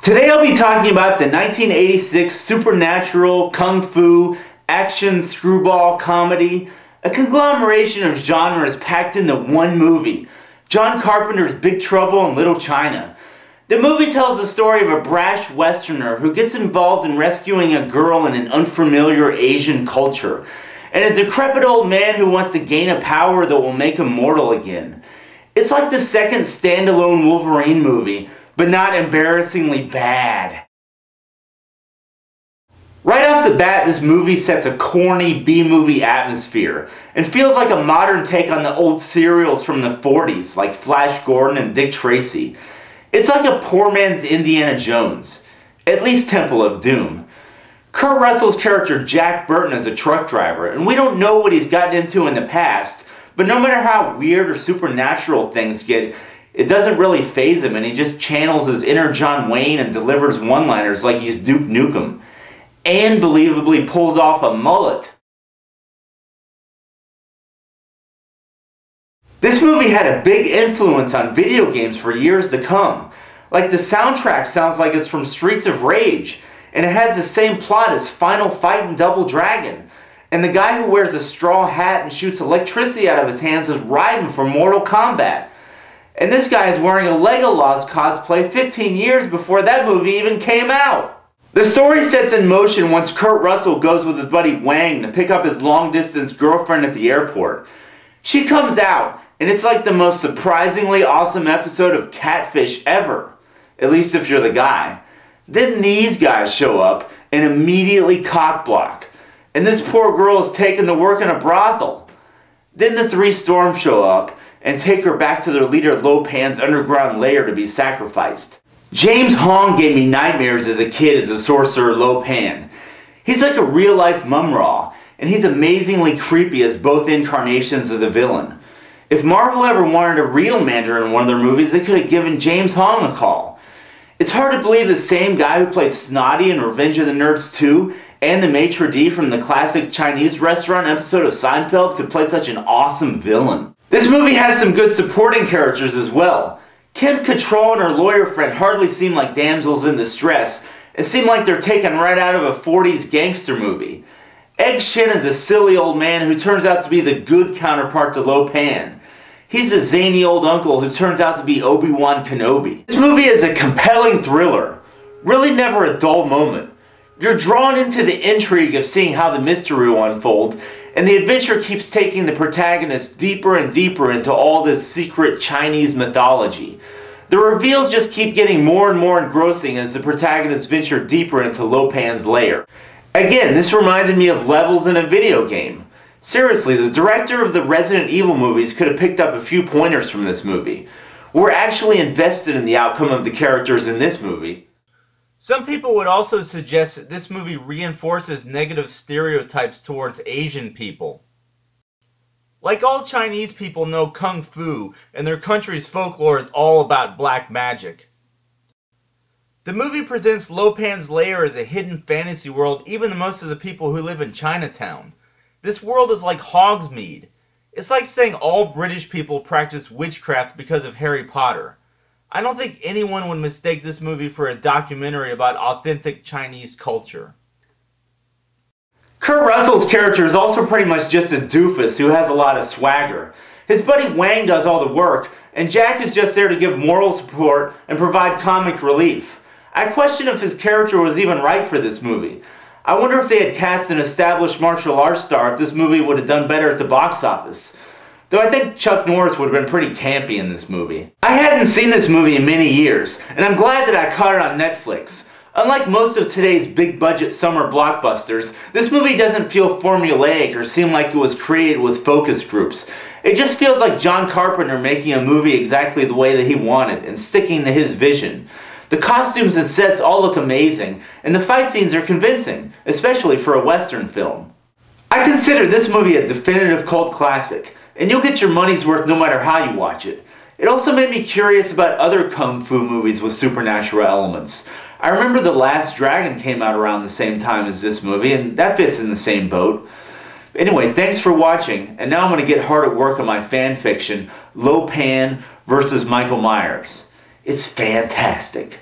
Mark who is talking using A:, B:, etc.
A: Today I'll be talking about the 1986 supernatural, kung fu, action, screwball comedy, a conglomeration of genres packed into one movie, John Carpenter's Big Trouble in Little China. The movie tells the story of a brash Westerner who gets involved in rescuing a girl in an unfamiliar Asian culture, and a decrepit old man who wants to gain a power that will make him mortal again. It's like the second standalone Wolverine movie, but not embarrassingly bad. Right off the bat, this movie sets a corny B-movie atmosphere and feels like a modern take on the old serials from the 40s like Flash Gordon and Dick Tracy. It's like a poor man's Indiana Jones, at least Temple of Doom. Kurt Russell's character Jack Burton is a truck driver, and we don't know what he's gotten into in the past, but no matter how weird or supernatural things get, it doesn't really faze him, and he just channels his inner John Wayne and delivers one-liners like he's Duke Nukem, and believably pulls off a mullet. This movie had a big influence on video games for years to come. Like, the soundtrack sounds like it's from Streets of Rage, and it has the same plot as Final Fight and Double Dragon. And the guy who wears a straw hat and shoots electricity out of his hands is Raiden from Mortal Kombat. And this guy is wearing a Legolas cosplay 15 years before that movie even came out. The story sets in motion once Kurt Russell goes with his buddy Wang to pick up his long-distance girlfriend at the airport. She comes out, and it's like the most surprisingly awesome episode of Catfish ever. At least if you're the guy. Then these guys show up and immediately cockblock. And this poor girl is taken to work in a brothel. Then the three Storms show up and take her back to their leader Lo Pan's underground lair to be sacrificed. James Hong gave me nightmares as a kid as a sorcerer Lo Pan. He's like a real-life Mum-Ra, and he's amazingly creepy as both incarnations of the villain. If Marvel ever wanted a real Mandarin in one of their movies, they could have given James Hong a call. It's hard to believe the same guy who played Snotty in Revenge of the Nerds 2 and the maitre d' from the classic Chinese restaurant episode of Seinfeld could play such an awesome villain. This movie has some good supporting characters as well. Kim Cattrall and her lawyer friend hardly seem like damsels in distress and seem like they're taken right out of a 40s gangster movie. Egg Shen is a silly old man who turns out to be the good counterpart to Lo Pan. He's a zany old uncle who turns out to be Obi-Wan Kenobi. This movie is a compelling thriller, really never a dull moment. You're drawn into the intrigue of seeing how the mystery will unfold, and the adventure keeps taking the protagonist deeper and deeper into all this secret Chinese mythology. The reveals just keep getting more and more engrossing as the protagonists venture deeper into Lo Pan's lair. Again, this reminded me of levels in a video game. Seriously, the director of the Resident Evil movies could have picked up a few pointers from this movie. We're actually invested in the outcome of the characters in this movie. Some people would also suggest that this movie reinforces negative stereotypes towards Asian people. Like all Chinese people know Kung Fu, and their country's folklore is all about black magic. The movie presents Lo Pan's lair as a hidden fantasy world even to most of the people who live in Chinatown. This world is like Hogsmeade. It's like saying all British people practice witchcraft because of Harry Potter. I don't think anyone would mistake this movie for a documentary about authentic Chinese culture. Kurt Russell's character is also pretty much just a doofus who has a lot of swagger. His buddy Wang does all the work, and Jack is just there to give moral support and provide comic relief. I question if his character was even right for this movie. I wonder if they had cast an established martial arts star if this movie would have done better at the box office. Though I think Chuck Norris would have been pretty campy in this movie. I hadn't seen this movie in many years, and I'm glad that I caught it on Netflix. Unlike most of today's big-budget summer blockbusters, this movie doesn't feel formulaic or seem like it was created with focus groups. It just feels like John Carpenter making a movie exactly the way that he wanted and sticking to his vision. The costumes and sets all look amazing, and the fight scenes are convincing, especially for a Western film. I consider this movie a definitive cult classic, and you'll get your money's worth no matter how you watch it. It also made me curious about other kung fu movies with supernatural elements. I remember The Last Dragon came out around the same time as this movie, and that fits in the same boat. Anyway, thanks for watching, and now I'm going to get hard at work on my fan fiction, Lo Pan vs. Michael Myers. It's fantastic.